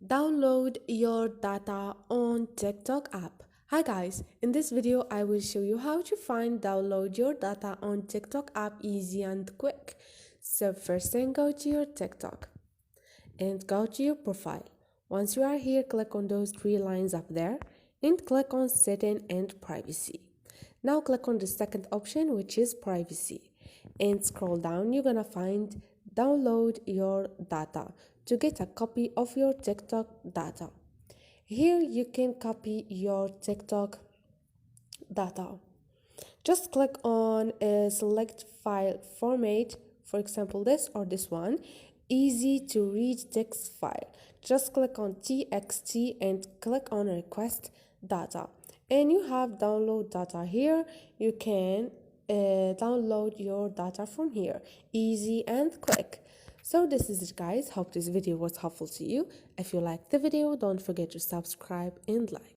Download your data on TikTok app. Hi guys, in this video I will show you how to download your data on TikTok app easy and quick. So first thing, go to your TikTok and go to your profile. Once you are here, click on those three lines up there and click on setting and privacy. Now click on the second option, which is privacy, and scroll down. You're gonna find download your data to get a copy of your TikTok data. Here you can copy your TikTok data. Just click on select file format, for example this or this one, easy to read text file. Just click on txt and click on request data, and you have download data here. You can download your data from here, easy and quick. So this is it guys, hope this video was helpful to you. If you liked the video, don't forget to subscribe and like.